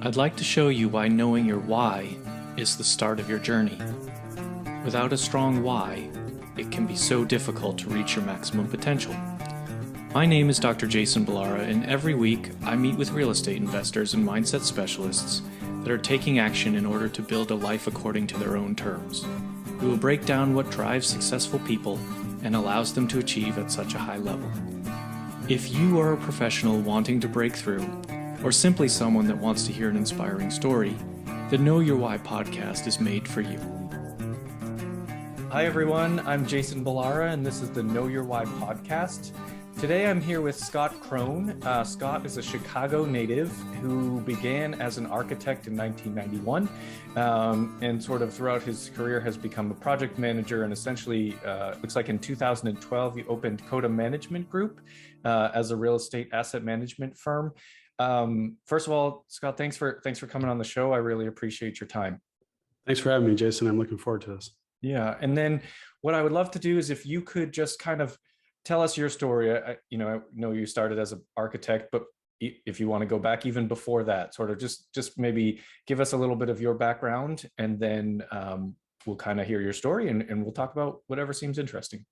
I'd like to show you why knowing your why is the start of your journey. Without a strong why, it can be so difficult to reach your maximum potential. My name is Dr. Jason Ballara, and every week I meet with real estate investors and mindset specialists that are taking action in order to build a life according to their own terms. We will break down what drives successful people and allows them to achieve at such a high level. If you are a professional wanting to break through, or simply someone that wants to hear an inspiring story, the Know Your Why podcast is made for you. Hi everyone, I'm Jason Ballara, and this is the Know Your Why podcast. Today I'm here with Scott Krone. Scott is a Chicago native who began as an architect in 1991 and sort of throughout his career has become a project manager, and essentially looks like in 2012 he opened Coda Management Group as a real estate asset management firm. First of all, Scott, thanks for coming on the show. I really appreciate your time. Thanks for having me, Jason. I'm looking forward to this. Yeah, and then what I would love to do is if you could just kind of tell us your story. I know you started as an architect, but if you want to go back even before that, sort of just maybe give us a little bit of your background, and then we'll kind of hear your story and we'll talk about whatever seems interesting.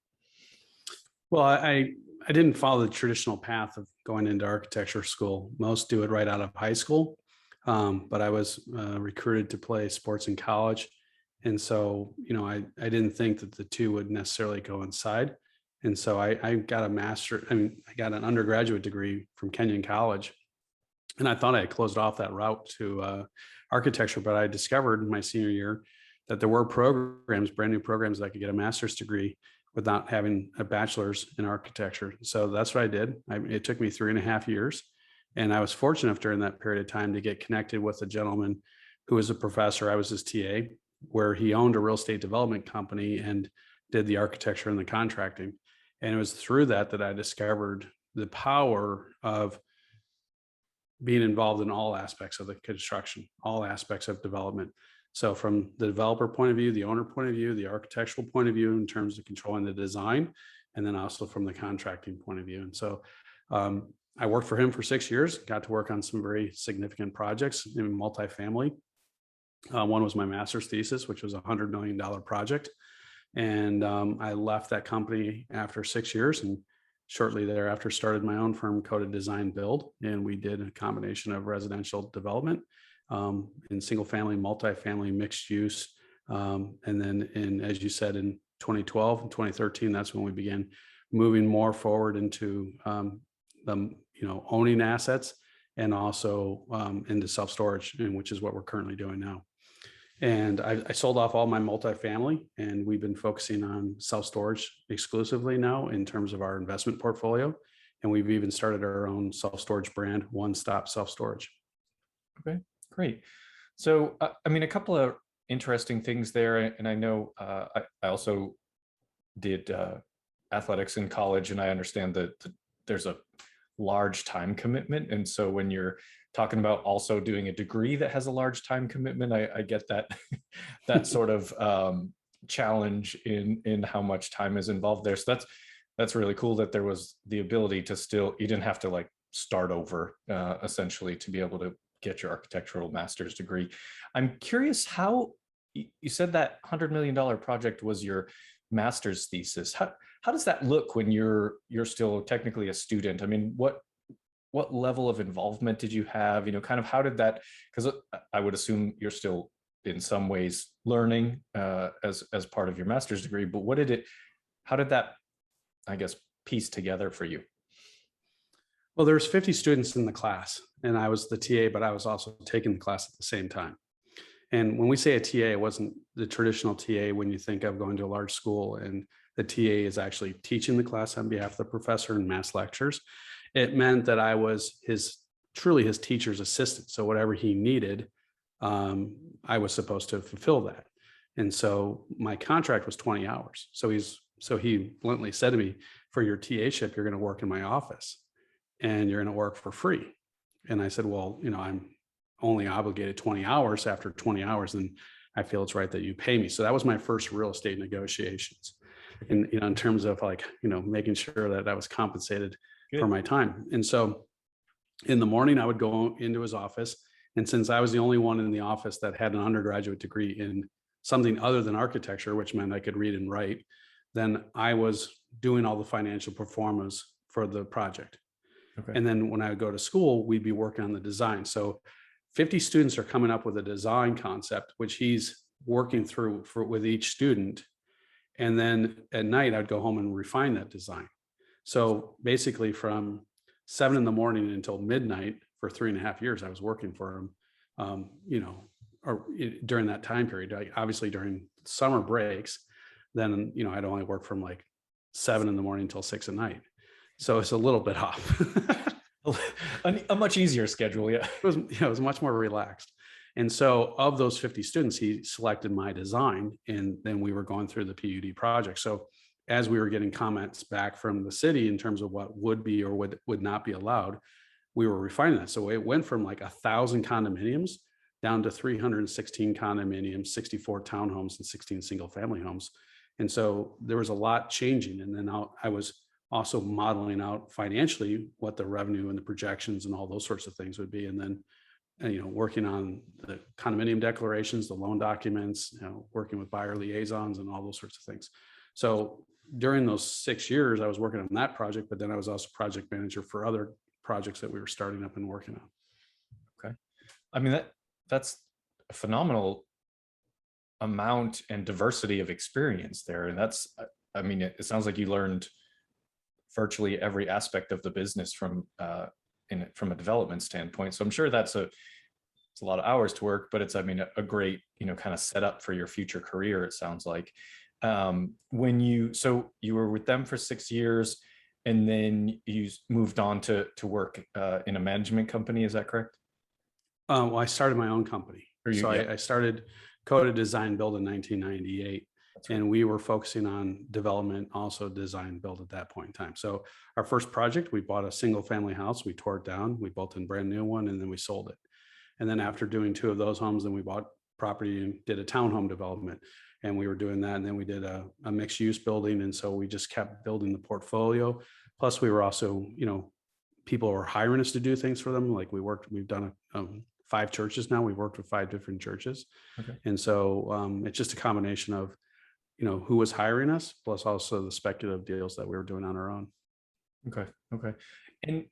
Well, I didn't follow the traditional path of going into architecture school. Most do it right out of high school, but I was recruited to play sports in college. And so, I didn't think that the two would necessarily coincide. And so I got I got an undergraduate degree from Kenyon College, and I thought I had closed off that route to architecture, but I discovered in my senior year that there were brand new programs that I could get a master's degree without having a bachelor's in architecture. So that's what I did. It took me 3.5 years. And I was fortunate enough during that period of time to get connected with a gentleman who was a professor. I was his TA, where he owned a real estate development company and did the architecture and the contracting. And it was through that I discovered the power of being involved in all aspects of the construction, all aspects of development. So from the developer point of view, the owner point of view, the architectural point of view in terms of controlling the design, and then also from the contracting point of view. And so I worked for him for 6 years, got to work on some very significant projects in multifamily. One was my master's thesis, which was a $100 million project. And I left that company after 6 years, and shortly thereafter started my own firm, Coda Design Build. And we did a combination of residential development in single family, multifamily, mixed use. And then as you said, in 2012 and 2013, that's when we began moving more forward into owning assets, and also into self-storage, which is what we're currently doing now. And I sold off all my multifamily, and we've been focusing on self-storage exclusively now in terms of our investment portfolio. And we've even started our own self-storage brand, One Stop Self-Storage. Okay, great. So, a couple of interesting things there. And I know I also did athletics in college, and I understand that there's a large time commitment. And so when you're talking about also doing a degree that has a large time commitment, I get that sort of challenge in how much time is involved there. So that's really cool that there was the ability to you didn't have to start over essentially to be able to get your architectural master's degree. I'm curious how you said that $100 million project was your master's thesis. How does that look when you're still technically a student? What level of involvement did you have? Kind of how did that, because I would assume you're still in some ways learning as part of your master's degree, but how did that, I guess, piece together for you? Well, there's 50 students in the class, and I was the TA, but I was also taking the class at the same time. And when we say a TA, it wasn't the traditional TA when you think of going to a large school and the TA is actually teaching the class on behalf of the professor in mass lectures. It meant that I was truly his teacher's assistant. So whatever he needed, I was supposed to fulfill that. And so my contract was 20 hours. So he bluntly said to me, for your TA-ship, you're going to work in my office and you're going to work for free. And I said, well, I'm only obligated 20 hours. After 20 hours, then I feel it's right that you pay me. So that was my first real estate negotiations. And, in terms of making sure that I was compensated for my time. And so in the morning, I would go into his office And since I was the only one in the office that had an undergraduate degree in something other than architecture, which meant I could read and write, then I was doing all the financial performance for the project. Okay. And then when I would go to school, we'd be working on the design. So 50 students are coming up with a design concept, which he's working through with each student. And then at night, I'd go home and refine that design. So basically from 7 a.m. until midnight for 3.5 years, I was working for him, or during that time period. Like obviously during summer breaks, then, I'd only work from like 7 a.m. until 6 p.m. So it's a little bit off. A much easier schedule, yeah. It was much more relaxed. And so of those 50 students, he selected my design, and then we were going through the PUD project. So as we were getting comments back from the city in terms of what would be or would not be allowed, we were refining that. So it went from like 1,000 condominiums down to 316 condominiums, 64 townhomes, and 16 single family homes. And so there was a lot changing. And then I was also modeling out financially what the revenue and the projections and all those sorts of things would be. And then, working on the condominium declarations, the loan documents, working with buyer liaisons and all those sorts of things. So during those 6 years, I was working on that project, but then I was also project manager for other projects that we were starting up and working on. Okay. I mean, that's a phenomenal amount and diversity of experience there. And it sounds like you learned virtually every aspect of the business from a development standpoint. So I'm sure it's a lot of hours to work, but it's, a great, kind of setup for your future career, it sounds like. So you were with them for 6 years, and then you moved on to work in a management company. Is that correct? Well, I started my own company. I started Coda Design Build in 1998. Right. And we were focusing on development, also design build at that point in time. So our first project, we bought a single family house, we tore it down, we built a brand new one, and then we sold it. And then after doing 2 of those homes, then we bought property and did a townhome development. And we were doing that. And then we did a mixed use building. And so we just kept building the portfolio. Plus we were also, people were hiring us to do things for them. Like we've done 5 churches now. We've worked with 5 different churches. Okay. And so it's just a combination of, who was hiring us, plus also the speculative deals that we were doing on our own. Okay. And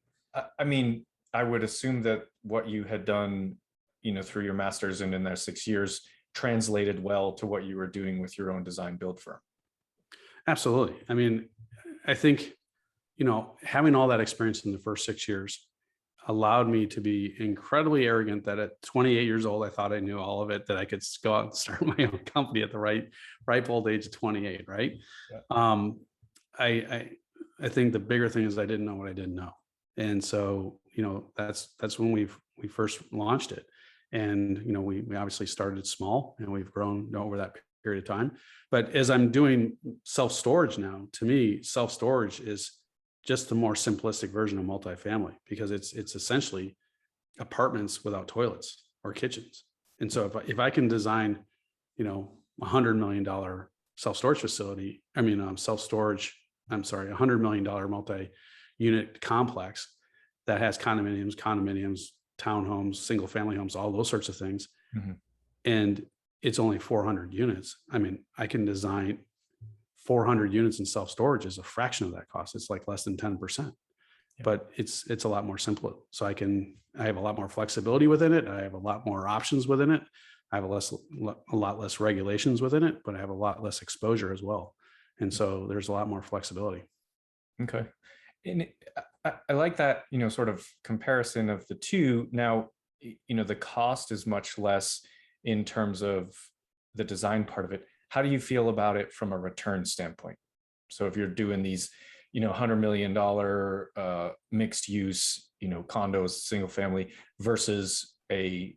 I would assume that what you had done, through your master's and in their 6 years translated well to what you were doing with your own design build firm. Absolutely. I think, having all that experience in the first 6 years allowed me to be incredibly arrogant that at 28 years old, I thought I knew all of it, that I could go out and start my own company at the ripe old age of 28. Right. Yeah. I think the bigger thing is I didn't know what I didn't know. And so, that's when we first launched it. And, we obviously started small, and we've grown over that period of time. But as I'm doing self-storage now, to me, self-storage is just the more simplistic version of multifamily, because it's essentially apartments without toilets or kitchens. And so if I can design, $100 million self-storage facility, $100 million multi-unit complex that has condominiums, townhomes, single family homes, all those sorts of things. Mm-hmm. And it's only 400 units. I can design 400 units in self-storage is a fraction of that cost. It's like less than 10%, yeah. But it's a lot more simple. So I have a lot more flexibility within it. I have a lot more options within it. I have a lot less regulations within it, but I have a lot less exposure as well. And so there's a lot more flexibility. Okay. And I like that, sort of comparison of the two. Now, the cost is much less in terms of the design part of it. How do you feel about it from a return standpoint? So if you're doing these, $100 million mixed use, condos, single family versus a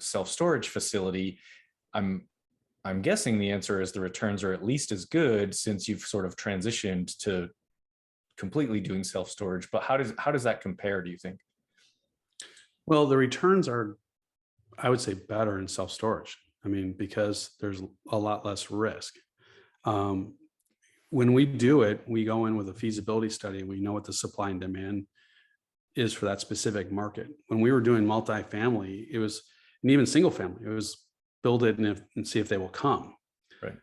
self-storage facility, I'm guessing the answer is the returns are at least as good, since you've sort of transitioned to completely doing self-storage. But how does that compare, do you think? Well, the returns are, I would say, better in self-storage. Because there's a lot less risk. When we do it, we go in with a feasibility study. We know what the supply and demand is for that specific market. When we were doing multifamily, it was, and even single family, it was build it and see if they will come. Right.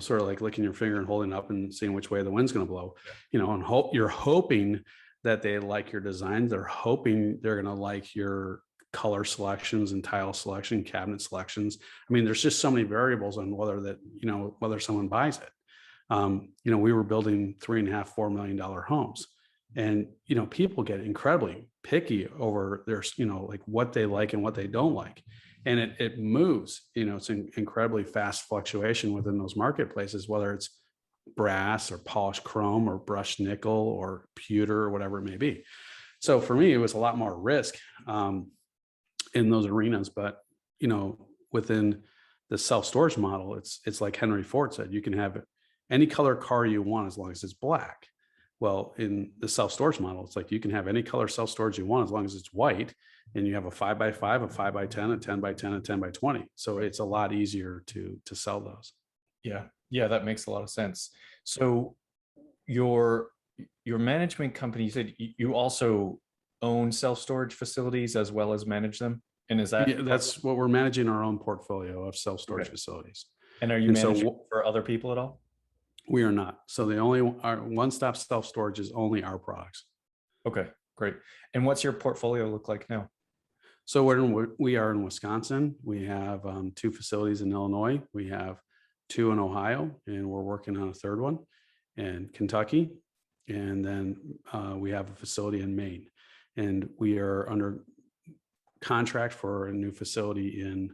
Sort of like licking your finger and holding it up and seeing which way the wind's going to blow. Yeah. And you're hoping that they like your design. They're hoping they're going to like your color selections and tile selection, cabinet selections. I mean, there's just so many variables on whether someone buys it. We were building $3.5–4 million homes, and people get incredibly picky over their like what they like and what they don't like, and it moves. It's an incredibly fast fluctuation within those marketplaces, whether it's brass or polished chrome or brushed nickel or pewter or whatever it may be. So for me, it was a lot more risk in those arenas, but within the self-storage model, it's like Henry Ford said, you can have any color car you want as long as it's black. Well, in the self-storage model, it's like you can have any color self-storage you want as long as it's white, and you have a 5x5, a 5x10, a 10x10, a 10x20. So it's a lot easier to sell those. Yeah, that makes a lot of sense. So your management company, you said you also own self-storage facilities as well as manage them? And is that? Yeah, that's what we're managing, our own portfolio of self-storage facilities. And are you managing for other people at all? We are not. So our one-stop self-storage is only our products. Okay, great. And what's your portfolio look like now? So we are in Wisconsin. We have 2 facilities in Illinois. We have 2 in Ohio, and we're working on a 3rd one in Kentucky. And then we have a facility in Maine. And we are under contract for a new facility in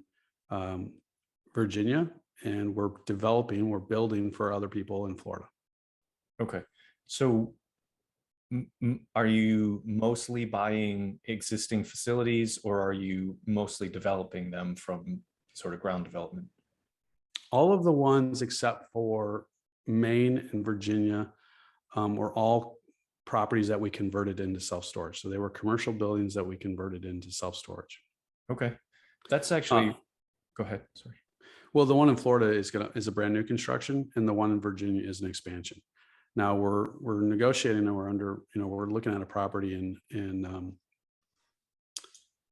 Virginia, and we're building for other people in Florida. Okay. So are you mostly buying existing facilities, or are you mostly developing them from sort of ground development? All of the ones except for Maine and Virginia were all properties that we converted into self-storage. So they were commercial buildings that we converted into self-storage. Okay. That's actually, go ahead. Sorry. Well, the one in Florida is a brand new construction, and the one in Virginia is an expansion. Now we're negotiating, and we're looking at a property in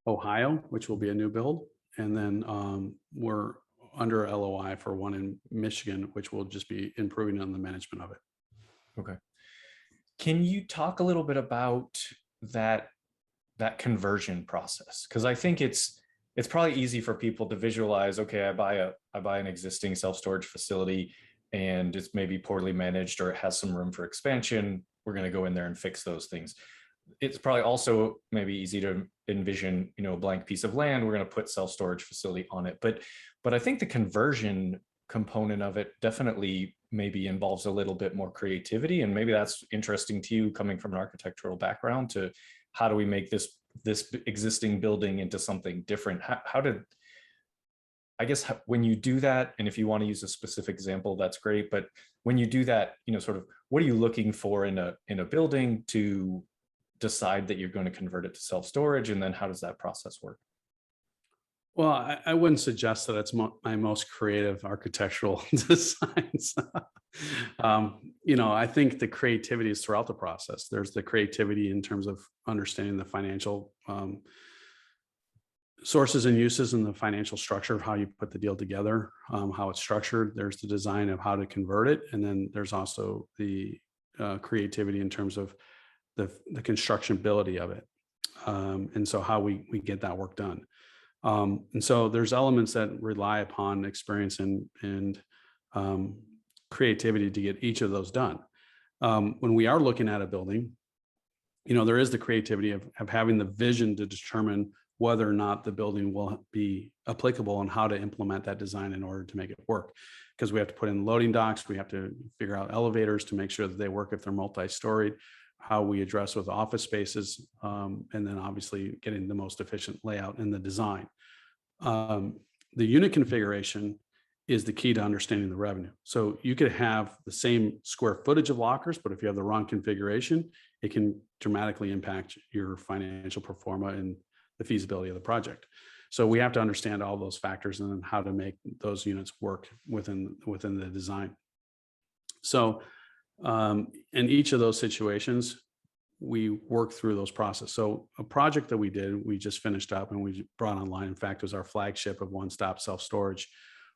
Ohio, which will be a new build. And then we're under LOI for one in Michigan, which will just be improving on the management of it. Okay. Can you talk a little bit about that conversion process? Because I think it's probably easy for people to visualize, okay, I buy an existing self-storage facility and it's maybe poorly managed or it has some room for expansion. We're going to go in there and fix those things. It's probably also maybe easy to envision, a blank piece of land. We're going to put self-storage facility on it. But I think the conversion component of it definitely maybe involves a little bit more creativity. And maybe that's interesting to you coming from an architectural background, to how do we make this existing building into something different? When you do that, and if you want to use a specific example, that's great. But when you do that, sort of what are you looking for in a building to decide that you're going to convert it to self-storage? And then how does that process work? Well, I wouldn't suggest that it's my most creative architectural designs. I think the creativity is throughout the process. There's the creativity in terms of understanding the financial sources and uses and the financial structure of how you put the deal together, how it's structured. There's the design of how to convert it. And then there's also the creativity in terms of the constructionability of it. And so how we get that work done. And so there's elements that rely upon experience and creativity to get each of those done. When we are looking at a building, there is the creativity of having the vision to determine whether or not the building will be applicable and how to implement that design in order to make it work. Because we have to put in loading docks, we have to figure out elevators to make sure that they work if they're multi-storied, how we address with office spaces, and then obviously getting the most efficient layout in the design. The unit configuration is the key to understanding the revenue. So you could have the same square footage of lockers, but if you have the wrong configuration, it can dramatically impact your financial pro forma and the feasibility of the project. So we have to understand all those factors and then how to make those units work within the design. So in each of those situations, we work through those processes. So a project that we just finished up and we brought online, in fact, was our flagship of one-stop self-storage,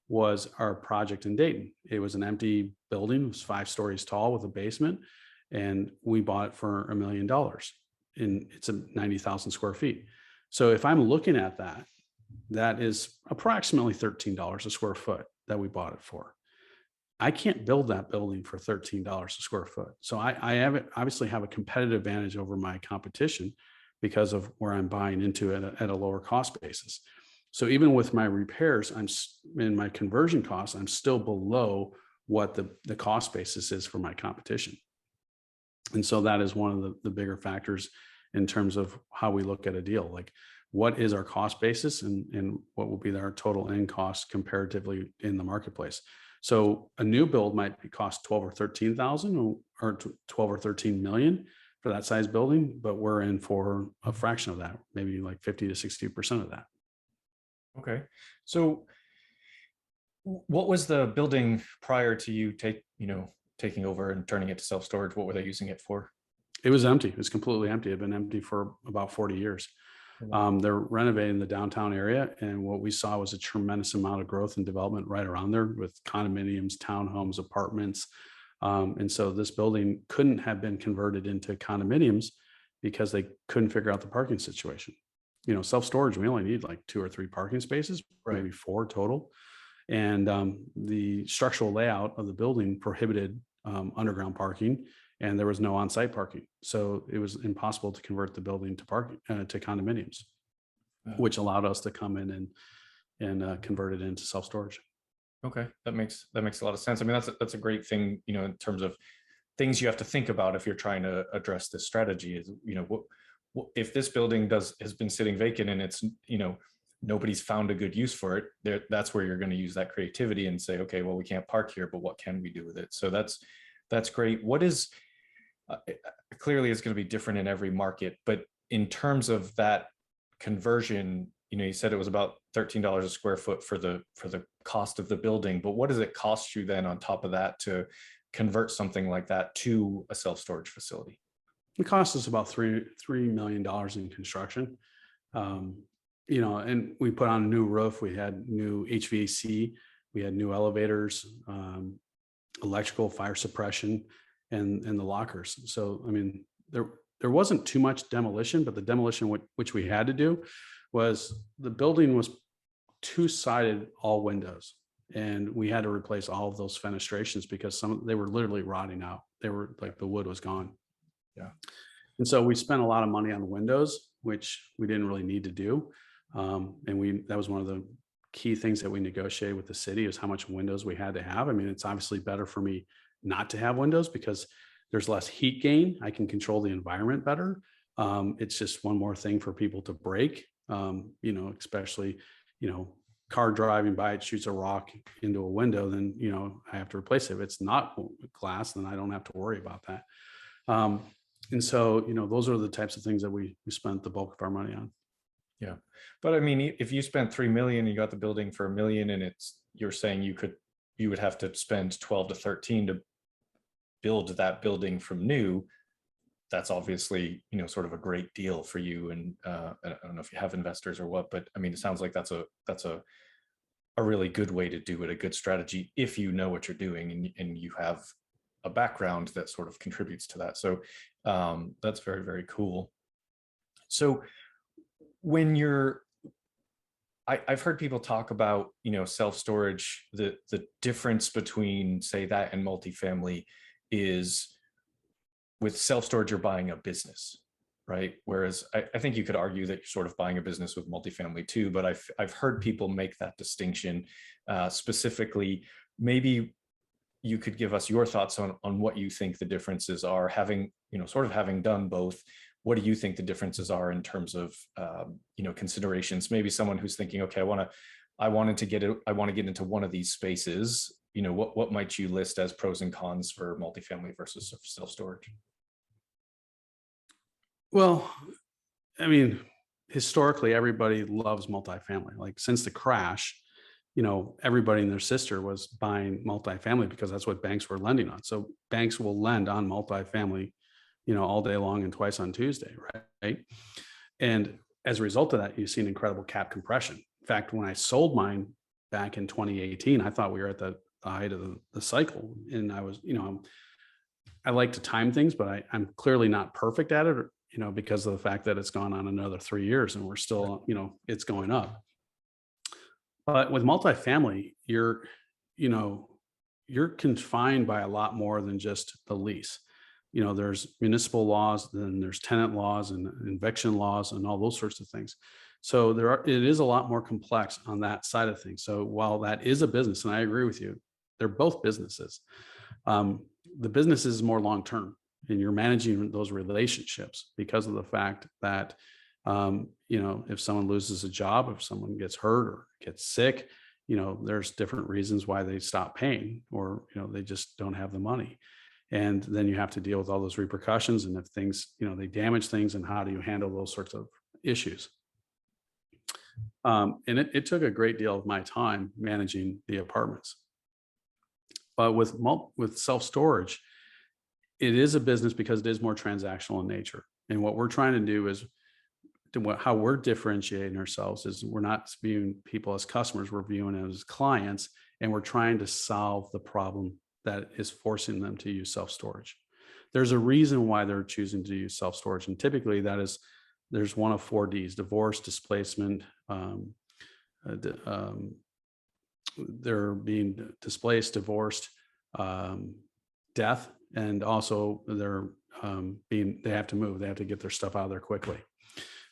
was our project in Dayton. It was an empty building. It was 5 stories tall with a basement, and we bought it for $1 million. And it's a 90,000 square feet. So if I'm looking at that, that is approximately $13 a square foot that we bought it for. I can't build that building for $13 a square foot. So I obviously have a competitive advantage over my competition because of where I'm buying into it at a lower cost basis. So even with my repairs, I'm in my conversion costs, I'm still below what the cost basis is for my competition. And so that is one of the bigger factors in terms of how we look at a deal. Like, what is our cost basis and what will be our total end cost comparatively in the marketplace? So a new build might cost 12 or 13,000 or 12 or 13 million for that size building, but we're in for a fraction of that, maybe like 50 to 60% of that. Okay. So what was the building prior to you taking over and turning it to self-storage? What were they using it for? It was empty. It was completely empty. It had been empty for about 40 years. They're renovating the downtown area, and what we saw was a tremendous amount of growth and development right around there with condominiums, townhomes, apartments. And so this building couldn't have been converted into condominiums because they couldn't figure out the parking situation. Self-storage, we only need like 2 or 3 parking spaces, maybe 4 total. And the structural layout of the building prohibited underground parking, and there was no on-site parking. So it was impossible to convert the building to parking to condominiums, which allowed us to come in and convert it into self-storage. Okay, that makes a lot of sense. I mean, that's a great thing, in terms of things you have to think about if you're trying to address this strategy. Is, what if this building has been sitting vacant and it's nobody's found a good use for it? That's where you're going to use that creativity and say, okay, well, we can't park here, but what can we do with it? So that's great. What is clearly it's going to be different in every market, but in terms of that conversion, you said it was about $13 a square foot for the cost of the building, but what does it cost you then on top of that to convert something like that to a self-storage facility? It cost us about $3 million in construction. And we put on a new roof, we had new HVAC, we had new elevators, electrical, fire suppression, and the lockers. So, I mean, there wasn't too much demolition, but the demolition which we had to do was the building was 2-sided all windows, and we had to replace all of those fenestrations because they were literally rotting out. They were like, the wood was gone. Yeah. And so we spent a lot of money on the windows, which we didn't really need to do. And that was one of the key things that we negotiated with the city, is how much windows we had to have. I mean, it's obviously better for me not to have windows because there's less heat gain. I can control the environment better. It's just one more thing for people to break, especially, car driving by, it shoots a rock into a window, then, I have to replace it. If it's not glass, then I don't have to worry about that. And so, those are the types of things that we spent the bulk of our money on. Yeah. But I mean, if you spent $3 million, you got the building for $1 million, and you're saying you would have to spend 12 to 13 to build that building from new. That's obviously, sort of a great deal for you. And I don't know if you have investors or what, but I mean, it sounds like that's a really good way to do it, a good strategy if you know what you're doing and you have a background that sort of contributes to that. So that's very, very cool. So when I've heard people talk about, self-storage, the difference between, say, that and multifamily is with self-storage, you're buying a business, right? Whereas I think you could argue that you're sort of buying a business with multifamily too, but I've heard people make that distinction. Specifically, maybe you could give us your thoughts on what you think the differences are, having done both. What do you think the differences are in terms of, considerations? Maybe someone who's thinking, okay, I want to get into one of these spaces. What might you list as pros and cons for multifamily versus self-storage? Well, I mean, historically, everybody loves multifamily. Like, since the crash, everybody and their sister was buying multifamily because that's what banks were lending on. So banks will lend on multifamily, all day long and twice on Tuesday, right? And as a result of that, you've seen incredible cap compression. In fact, when I sold mine back in 2018, I thought we were at the height of the cycle. And I was, I like to time things, but I'm clearly not perfect at it, because of the fact that it's gone on another 3 years and we're still, it's going up. But with multifamily, you're confined by a lot more than just the lease. There's municipal laws, then there's tenant laws and eviction laws and all those sorts of things. So it is a lot more complex on that side of things. So while that is a business, and I agree with you, they're both businesses. The business is more long-term, and you're managing those relationships because of the fact that, if someone loses a job, if someone gets hurt or gets sick, there's different reasons why they stop paying, or, they just don't have the money. And then you have to deal with all those repercussions. And if things, they damage things, and how do you handle those sorts of issues? And it took a great deal of my time managing the apartments. But with self-storage, it is a business because it is more transactional in nature. And what we're trying to do is, how we're differentiating ourselves is, we're not viewing people as customers, we're viewing them as clients, and we're trying to solve the problem that is forcing them to use self-storage. There's a reason why they're choosing to use self-storage. And typically there's one of 4 Ds: divorce, displacement, they're being displaced, divorced, death, and also they have to move. They have to get their stuff out of there quickly.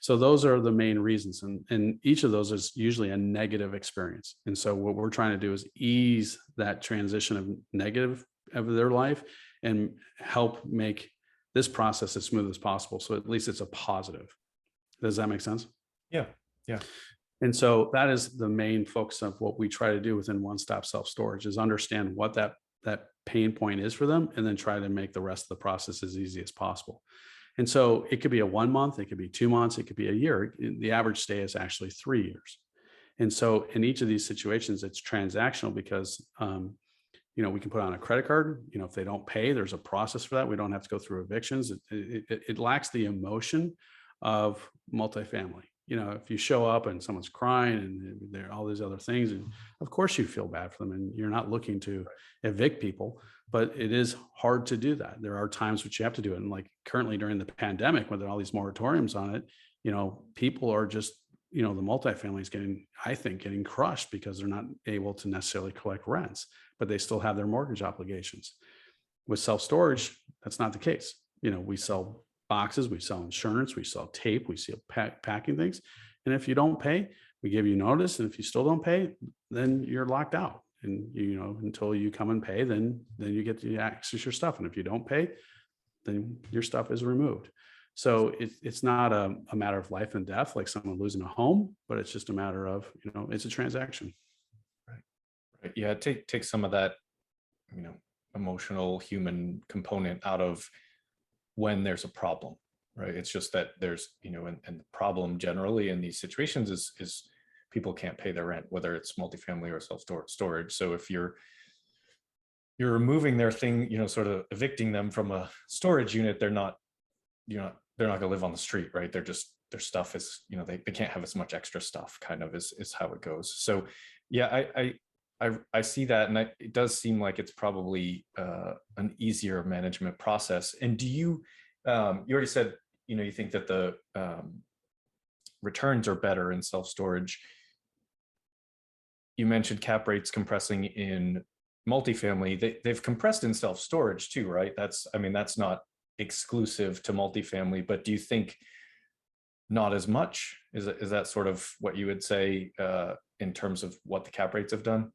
So those are the main reasons. And each of those is usually a negative experience. And so what we're trying to do is ease that transition of negative of their life and help make this process as smooth as possible. So at least it's a positive. Does that make sense? Yeah. Yeah. And so that is the main focus of what we try to do within One Stop Self Storage, is understand what that pain point is for them, and then try to make the rest of the process as easy as possible. And so it could be a 1 month, it could be 2 months, it could be a year. The average stay is actually 3 years. And so in each of these situations, it's transactional because, we can put on a credit card. If they don't pay, there's a process for that. We don't have to go through evictions. It lacks the emotion of multifamily. If you show up and someone's crying and there are all these other things, and of course you feel bad for them, and you're not looking to evict people, but it is hard to do that. There are times which you have to do it. And like currently during the pandemic, when there are all these moratoriums on it, people are just, the multifamily is getting crushed because they're not able to necessarily collect rents, but they still have their mortgage obligations. With self-storage, that's not the case. We sell boxes, we sell insurance, we sell tape, we sell packing things. And if you don't pay, we give you notice. And if you still don't pay, then you're locked out. And, until you come and pay, then you get to access your stuff. And if you don't pay, then your stuff is removed. So it's not a matter of life and death, like someone losing a home, but it's just a matter of, it's a transaction. Right. Yeah. Take some of that, emotional human component out of when there's a problem, right? It's just that there's, and the problem generally in these situations is people can't pay their rent, whether it's multifamily or self-storage. So if you're removing their thing, sort of evicting them from a storage unit, they're not going to live on the street, right? They're just, their stuff is, they can't have as much extra stuff, kind of is how it goes. So yeah, I see that. And it does seem like it's probably an easier management process. And do you already said, you think that the returns are better in self-storage. You mentioned cap rates compressing in multifamily. They've compressed in self-storage too, right? That's not exclusive to multifamily, but do you think not as much? Is that sort of what you would say in terms of what the cap rates have done?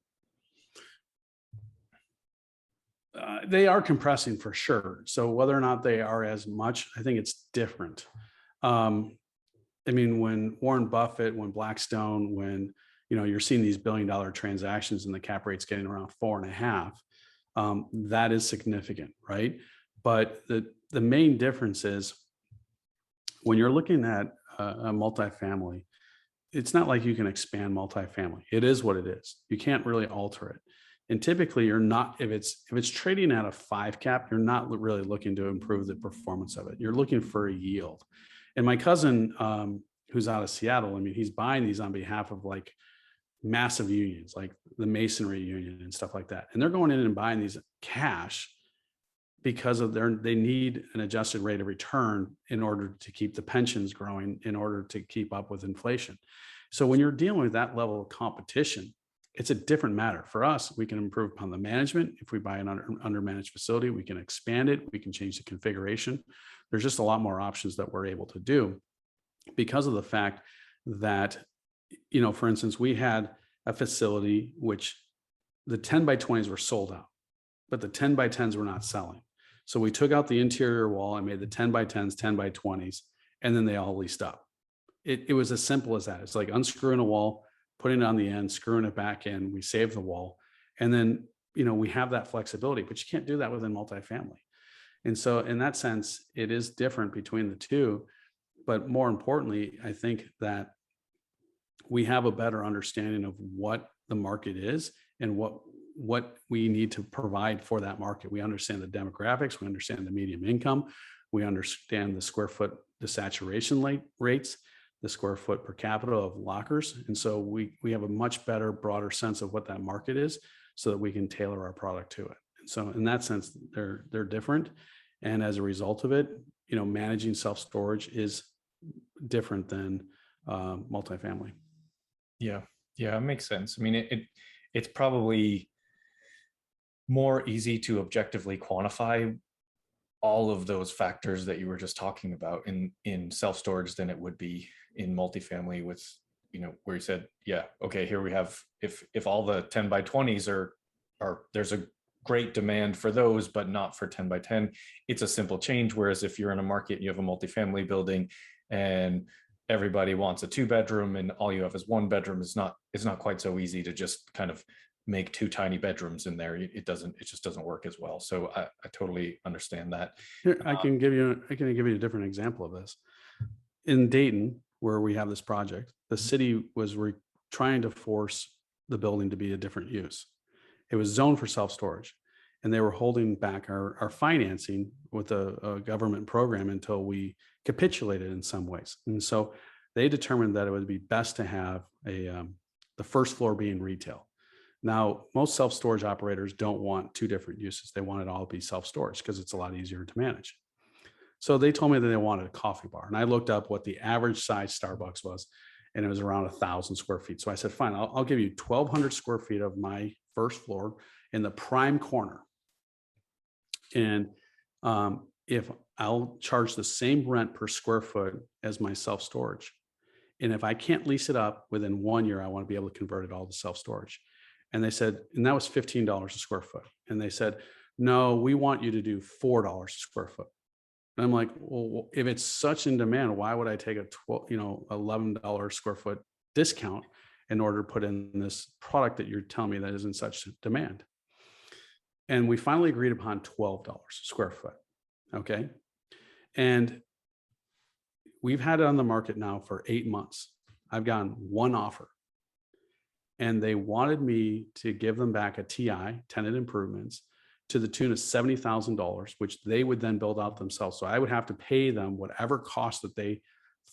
They are compressing for sure. So whether or not they are as much, I think it's different. When Warren Buffett, when Blackstone, when you're seeing these billion-dollar transactions and the cap rate's getting around 4.5, that is significant, right? But the main difference is when you're looking at a multifamily, it's not like you can expand multifamily. It is what it is. You can't really alter it. And typically you're not, if it's trading at a 5 cap, you're not really looking to improve the performance of it. You're looking for a yield. And my cousin, who's out of Seattle, I mean, he's buying these on behalf of like massive unions, like the Masonry Union and stuff like that. And they're going in and buying these cash because of they need an adjusted rate of return in order to keep the pensions growing, in order to keep up with inflation. So when you're dealing with that level of competition, it's a different matter. For us, we can improve upon the management. If we buy an under-managed facility, we can expand it. We can change the configuration. There's just a lot more options that we're able to do because of the fact that, you know, for instance, we had a facility which the 10 by 20s were sold out, but the 10 by 10s were not selling. So we took out the interior wall and made the 10 by 10s, 10 by 20s, and then they all leased up. It was as simple as that. It's like unscrewing a wall, putting it on the end, screwing it back in, we save the wall. And then, you know, we have that flexibility, but you can't do that within multifamily. And so in that sense, it is different between the two. But more importantly, I think that we have a better understanding of what the market is and what we need to provide for that market. We understand the demographics, we understand the median income, we understand the square foot desaturation rates, the square foot per capita of lockers. And so we have a much better, broader sense of what that market is so that we can tailor our product to it. And so in that sense, they're different. And as a result of it, you know, managing self-storage is different than multifamily. Yeah, it makes sense. I mean, it's probably more easy to objectively quantify all of those factors that you were just talking about in self-storage than it would be in multifamily with, you know, where you said, yeah, okay, here we have, if all the 10 by 20s are there's a great demand for those, but not for 10 by 10, it's a simple change. Whereas if you're in a market, you have a multifamily building and everybody wants a 2-bedroom and all you have is 1 bedroom, it's not quite so easy to just kind of make 2 tiny bedrooms in there. It just doesn't work as well. So I totally understand that. Here, I can give you a different example of this. In Dayton, where we have this project, the city was trying to force the building to be a different use. It was zoned for self-storage, and they were holding back our financing with a government program until we capitulated in some ways. And so they determined that it would be best to have the first floor being retail. Now, most self-storage operators don't want 2 different uses. They want it all to be self-storage because it's a lot easier to manage. So they told me that they wanted a coffee bar. And I looked up what the average size Starbucks was, and it was around 1,000 square feet. So I said, fine, I'll give you 1,200 square feet of my first floor in the prime corner. And if I'll charge the same rent per square foot as my self-storage. And if I can't lease it up within 1 year, I want to be able to convert it all to self-storage. And they said, and that was $15 a square foot. And they said, no, we want you to do $4 a square foot. And I'm like, well, if it's such in demand, why would I take a $11 square foot discount in order to put in this product that you're telling me that is in such demand? And we finally agreed upon $12 a square foot. Okay. And we've had it on the market now for 8 months. I've gotten 1 offer. And they wanted me to give them back a TI, tenant improvements, to the tune of $70,000, which they would then build out themselves. So I would have to pay them whatever cost that they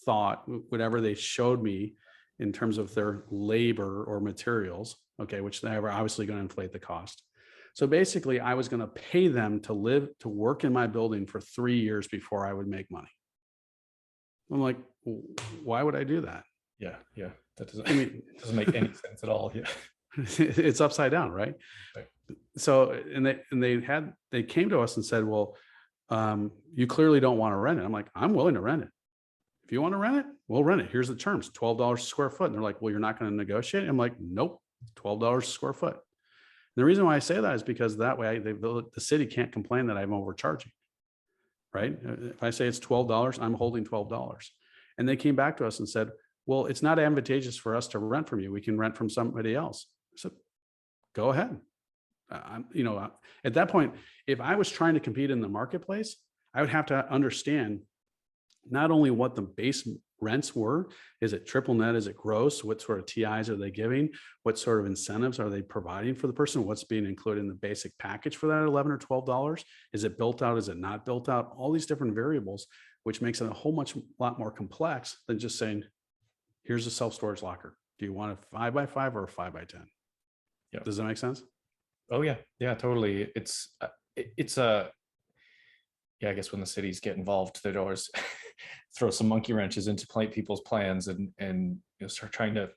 thought, whatever they showed me in terms of their labor or materials, okay, which they were obviously going to inflate the cost. So basically, I was going to pay them to work in my building for 3 years before I would make money. I'm like, why would I do that? Yeah. That doesn't make any sense at all. Yeah. It's upside down, right? So, they came to us and said, well, you clearly don't want to rent it. I'm like, I'm willing to rent it. If you want to rent it, we'll rent it. Here's the terms, $12 a square foot. And they're like, well, you're not going to negotiate. I'm like, nope, $12 a square foot. And the reason why I say that is because that way the city can't complain that I'm overcharging, right? If I say it's $12, I'm holding $12. And they came back to us and said, well, it's not advantageous for us to rent from you. We can rent from somebody else. So go ahead. At that point, if I was trying to compete in the marketplace, I would have to understand not only what the base rents were. Is it triple net? Is it gross? What sort of TIs are they giving? What sort of incentives are they providing for the person? What's being included in the basic package for that $11 or $12? Is it built out? Is it not built out? All these different variables, which makes it a lot more complex than just saying, here's a self-storage locker. Do you want a 5x5 or a 5x10? Yeah. Does that make sense? Oh yeah. Yeah, totally. It's a, yeah, I guess when the cities get involved, they always throw some monkey wrenches into people's plans and start trying to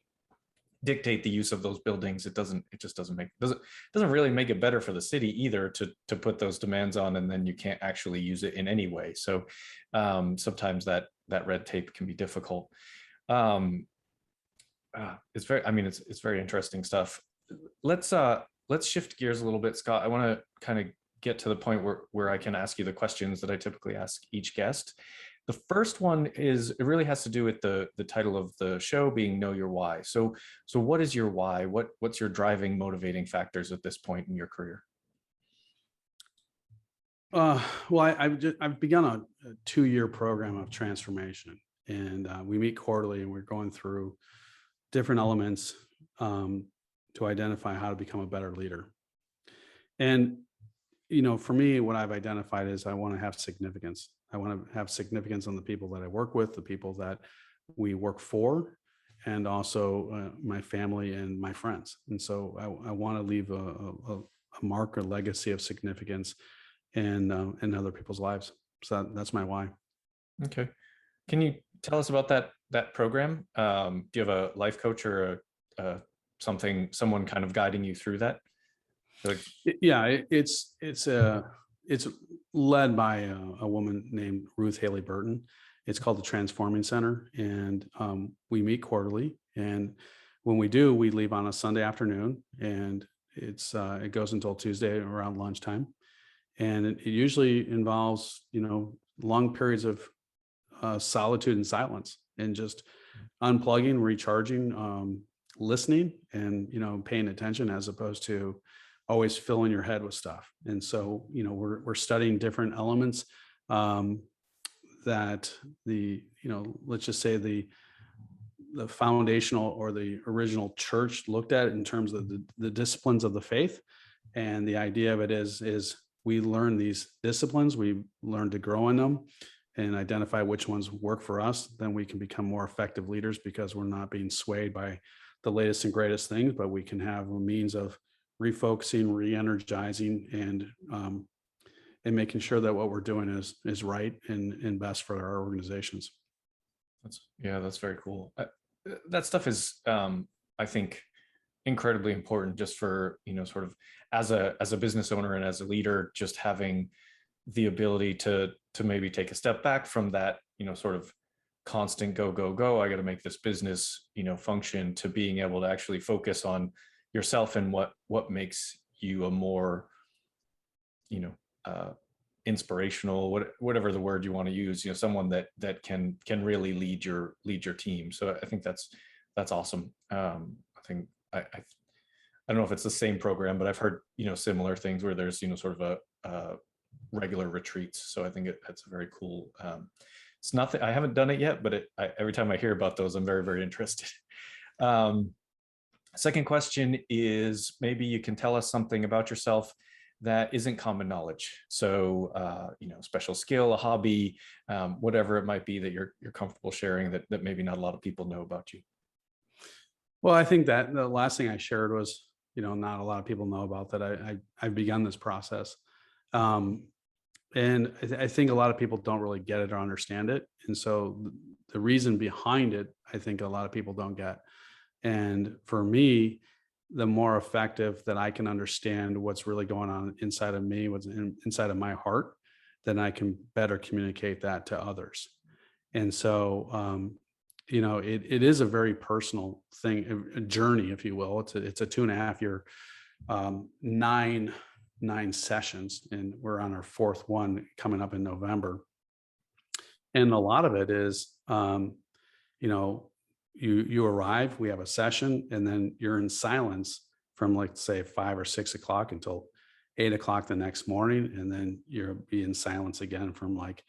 dictate the use of those buildings. It just doesn't really make it better for the city either to put those demands on, and then you can't actually use it in any way. So sometimes that red tape can be difficult. It's very interesting stuff. Let's shift gears a little bit, Scott. I want to kind of get to the point where I can ask you the questions that I typically ask each guest. The first one is, it really has to do with the title of the show being Know Your Why. So what is your why? What's your driving, motivating factors at this point in your career? Well, I've begun a 2-year program of transformation, and we meet quarterly, and we're going through different elements to identify how to become a better leader. And for me, what I've identified is I want to have significance. I want to have significance on the people that I work with, the people that we work for, and also my family and my friends. And so I want to leave a mark or legacy of significance in other people's lives. So that's my why. Okay. Can you tell us about that program? Do you have a life coach or someone kind of guiding you through that? Yeah, it's led by a woman named Ruth Haley Burton. It's called the Transforming Center, and we meet quarterly. And when we do, we leave on a Sunday afternoon, and it goes until Tuesday around lunchtime. And it usually involves long periods of solitude and silence, and just unplugging, recharging, listening, and paying attention, as opposed to always filling your head with stuff. And so, we're studying different elements that let's just say the foundational or the original church looked at in terms of the disciplines of the faith. And the idea of it is we learn these disciplines, we learn to grow in them and identify which ones work for us. Then we can become more effective leaders, because we're not being swayed by the latest and greatest things, but we can have a means of refocusing, re-energizing, and making sure that what we're doing is right and best for our organizations. That's very cool. That stuff is, I think, incredibly important, just for sort of as a business owner and as a leader, just having the ability to maybe take a step back from that sort of constant go. I got to make this business function, to being able to actually focus on yourself and what makes you a more inspirational, whatever the word you want to use, someone that can really lead your team. So I think that's awesome. I think I don't know if it's the same program, but I've heard similar things where there's sort of a regular retreats. So I think that's a very cool. It's not that I haven't done it yet, but every time I hear about those, I'm very, very interested. Second question is, maybe you can tell us something about yourself that isn't common knowledge. So, special skill, a hobby, whatever it might be that you're comfortable sharing that maybe not a lot of people know about you. Well, I think that the last thing I shared was, not a lot of people know about that. I've begun this process. And I think a lot of people don't really get it or understand it. And so the reason behind it, I think a lot of people don't get. And for me, the more effective that I can understand what's really going on inside of me, what's inside of my heart, then I can better communicate that to others. And so, it is a very personal thing, a journey, if you will. It's a 2.5-year, 9 sessions, and we're on our 4th one coming up in November. And a lot of it is, you arrive, we have a session, and then you're in silence from, like, say 5 or 6 o'clock until 8 o'clock the next morning. And then you'll be in silence again from like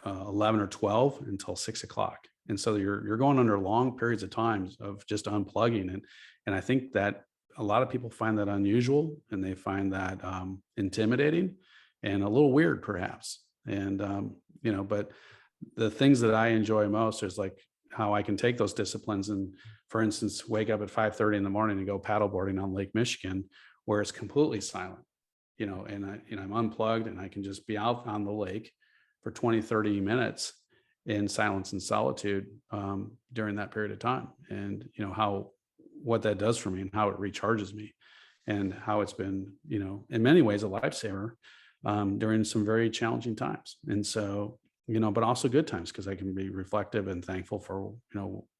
11 or 12 until 6 o'clock. And so you're going under long periods of times of just unplugging. And I think that a lot of people find that unusual, and they find that intimidating and a little weird perhaps. And, but the things that I enjoy most is like how I can take those disciplines and, for instance, wake up at 5:30 in the morning and go paddleboarding on Lake Michigan, where it's completely silent, and I'm unplugged, and I can just be out on the lake for 20, 30 minutes in silence and solitude during that period of time. And, what that does for me and how it recharges me, and how it's been, in many ways a lifesaver during some very challenging times. And so, but also good times, because I can be reflective and thankful for,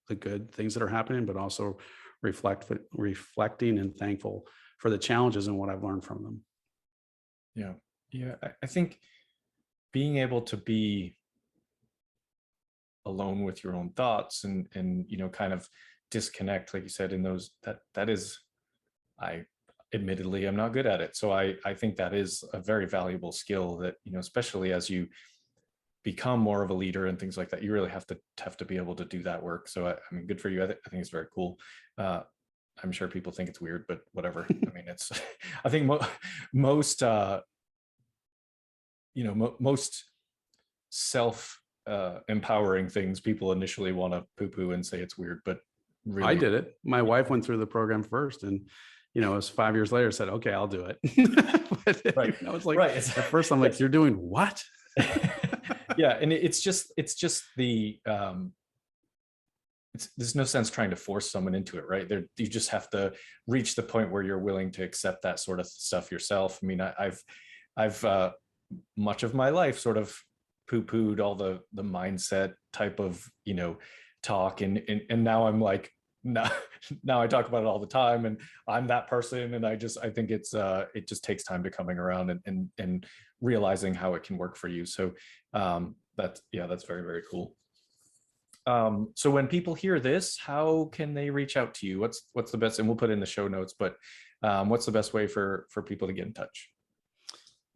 the good things that are happening, but also reflecting and thankful for the challenges and what I've learned from them. Yeah. Yeah. I think being able to be alone with your own thoughts and, kind of disconnect, like you said, in those, that is, admittedly, I'm not good at it. So I think that is a very valuable skill that, especially as you become more of a leader and things like that, you really have to be able to do that work. So I mean, good for you. I think it's very cool. I'm sure people think it's weird, but whatever. I mean, it's, I think most self empowering things, people initially want to poo-poo and say it's weird, but really, I did it. My wife went through the program first, and it was 5 years later, said, okay, I'll do it. But, right. It's like, right. At first I'm like, you're doing what? Yeah. And it's just the, there's no sense trying to force someone into it, right? You just have to reach the point where you're willing to accept that sort of stuff yourself. I mean, I've much of my life sort of poo-pooed all the mindset type of, talk. And now I'm like, now I talk about it all the time, and I'm that person. And I think it just takes time to coming around and realizing how it can work for you. So that's very, very cool. So when people hear this, how can they reach out to you? What's the best, and we'll put it in the show notes, but what's the best way for people to get in touch?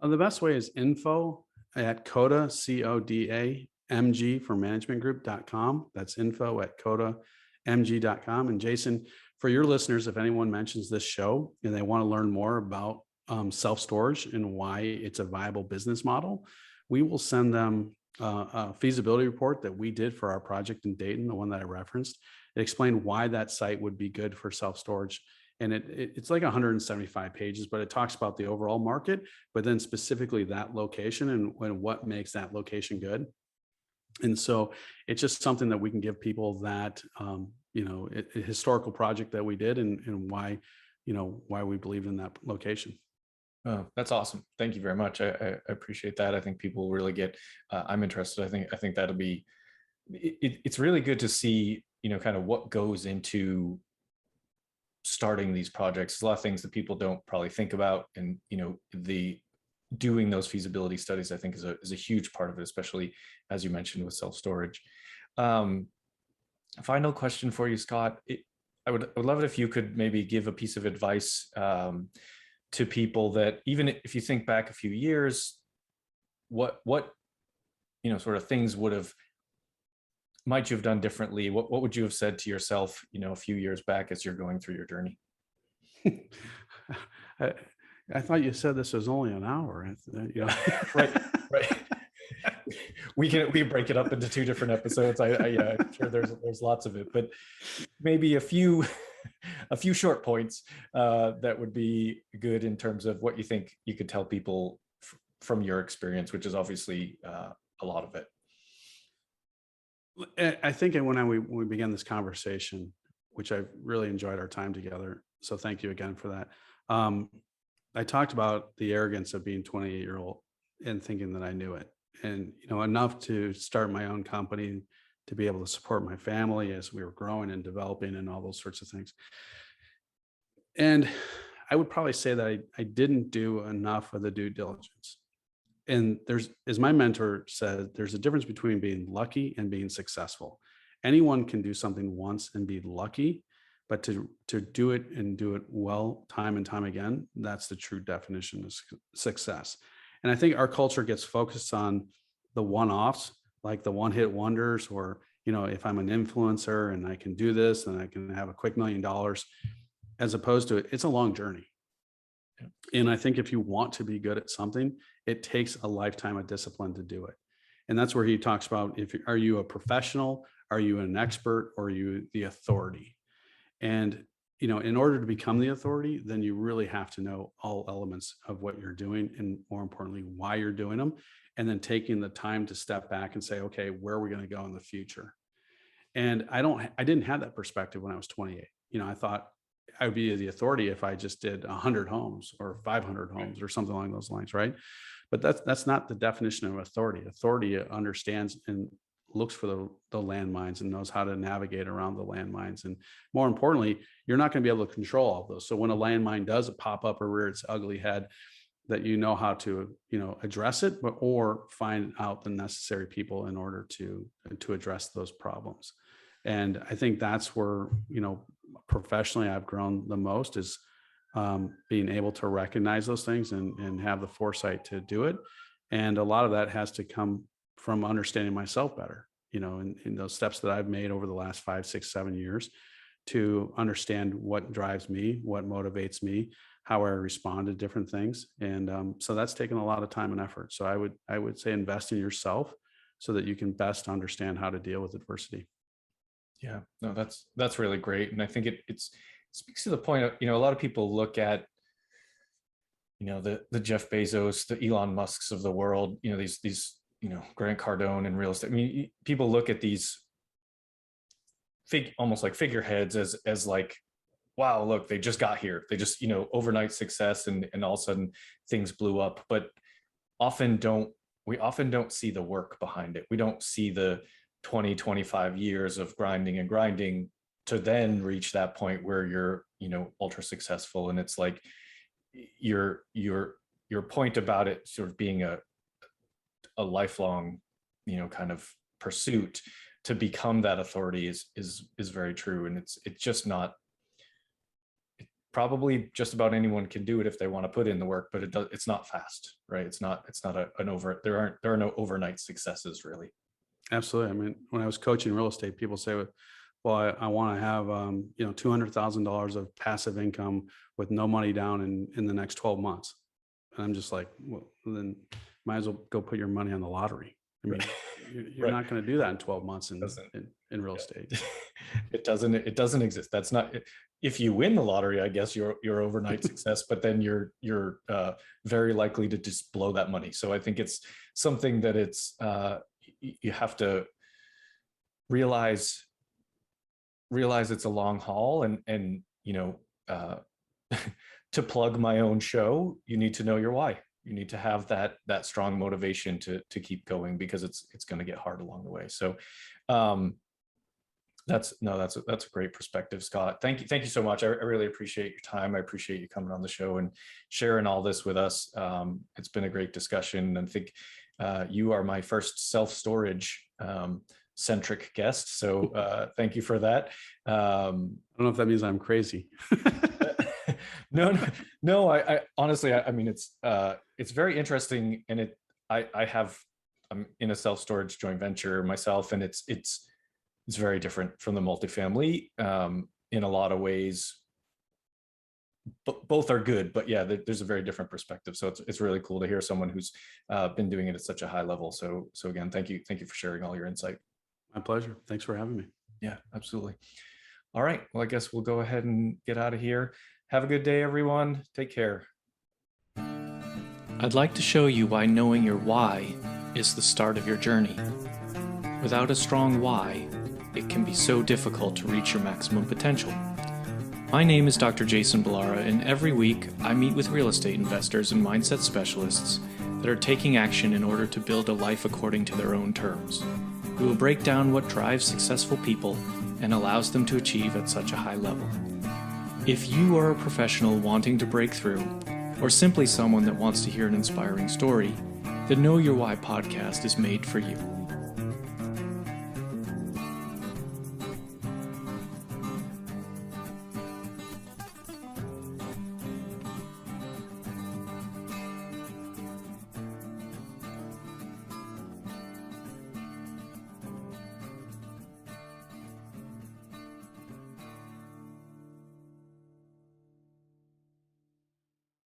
The best way is info at Coda, CODA, MG for managementgroup.com. That's info at CodaMG.com. And Jason, for your listeners, if anyone mentions this show and they want to learn more about self-storage and why it's a viable business model, we will send them a feasibility report that we did for our project in Dayton, the one that I referenced. It explained why that site would be good for self-storage. And it's like 175 pages, but it talks about the overall market, but then specifically that location and what makes that location good. And so it's just something that we can give people that, a historical project that we did and why we believe in that location. Oh, that's awesome. Thank you very much. I appreciate that. I think people really get, I'm interested. I think that'll be, it's really good to see, kind of what goes into starting these projects. There's a lot of things that people don't probably think about. And, doing those feasibility studies, I think is a huge part of it, especially as you mentioned with self-storage. Final question for you, Scott. I would love it if you could maybe give a piece of advice to people that, even if you think back a few years, what sort of things might you have done differently? What would you have said to yourself, a few years back as you're going through your journey? I thought you said this was only an hour. Right. We can break it up into 2 different episodes. I'm sure there's lots of it, but maybe a few short points that would be good in terms of what you think you could tell people from your experience, which is obviously a lot of it. I think when we began this conversation, which I really enjoyed our time together, so thank you again for that. I talked about the arrogance of being 28-year-old and thinking that I knew it, and enough to start my own company, to be able to support my family as we were growing and developing and all those sorts of things. And I would probably say that I didn't do enough of the due diligence. And as my mentor said, there's a difference between being lucky and being successful. Anyone can do something once and be lucky, but to do it and do it well, time and time again, that's the true definition of success. And I think our culture gets focused on the one-offs, like the one-hit wonders, or, if I'm an influencer and I can do this and I can have a quick $1 million, as opposed to it's a long journey. And I think if you want to be good at something, it takes a lifetime of discipline to do it. And that's where he talks about, are you a professional? Are you an expert? Or are you the authority? And, in order to become the authority, then you really have to know all elements of what you're doing, and more importantly, why you're doing them. And then taking the time to step back and say, okay, where are we going to go in the future? And I didn't have that perspective when I was 28. I thought I would be the authority if I just did 100 homes or 500 homes or something along those lines, right? But that's not the definition of authority. Authority understands and looks for the landmines and knows how to navigate around the landmines. And more importantly, you're not going to be able to control all of those. So when a landmine does pop up or rear its ugly head, that you know how to address it, or find out the necessary people in order to address those problems. And I think that's where professionally I've grown the most, is being able to recognize those things and have the foresight to do it. And a lot of that has to come from understanding myself better, in those steps that I've made over the last 5, 6, 7 years, to understand what drives me, what motivates me, how I respond to different things. And so that's taken a lot of time and effort. So I would say invest in yourself so that you can best understand how to deal with adversity. Yeah, no, that's really great. And I think it speaks to the point of, a lot of people look at, the Jeff Bezos, the Elon Musks of the world, these Grant Cardone and real estate. I mean, people look at these almost like figureheads as like, wow, look, they just got here. They just, overnight success, and all of a sudden things blew up. But we often don't see the work behind it. We don't see the 20, 25 years of grinding to then reach that point where you're, ultra successful. And it's like your point about it sort of being a lifelong, kind of pursuit to become that authority is very true. And it's just not, probably just about anyone can do it if they want to put in the work, but it's not fast, right? It's not there are no overnight successes, really. Absolutely. I mean, when I was coaching real estate, people say, well, I want to have, $200,000 of passive income with no money down in the next 12 months. And I'm just like, well, then might as well go put your money on the lottery. I mean, you're not going to do that in 12 months in real estate. It doesn't exist. That's not, if you win the lottery, I guess you're overnight success, but then you're very likely to just blow that money. So I think it's something that you have to realize it's a long haul, and to plug my own show, you need to know your why. You need to have that strong motivation to keep going, because it's going to get hard along the way. So that's a great perspective, Scott. Thank you so much. I really appreciate your time. I appreciate you coming on the show and sharing all this with us. It's been a great discussion, and I think you are my first self-storage centric guest. So thank you for that. I don't know if that means I'm crazy. No. I honestly, I mean, it's very interesting, and I'm in a self-storage joint venture myself, and it's very different from the multifamily in a lot of ways. Both are good, but yeah, there's a very different perspective. So it's really cool to hear someone who's been doing it at such a high level. So again, thank you for sharing all your insight. My pleasure. Thanks for having me. Yeah, absolutely. All right. Well, I guess we'll go ahead and get out of here. Have a good day, everyone. Take care. I'd like to show you why knowing your why is the start of your journey. Without a strong why, it can be so difficult to reach your maximum potential. My name is Dr. Jason Ballara, and every week I meet with real estate investors and mindset specialists that are taking action in order to build a life according to their own terms. We will break down what drives successful people and allows them to achieve at such a high level. If you are a professional wanting to break through, or simply someone that wants to hear an inspiring story, the Know Your Why podcast is made for you.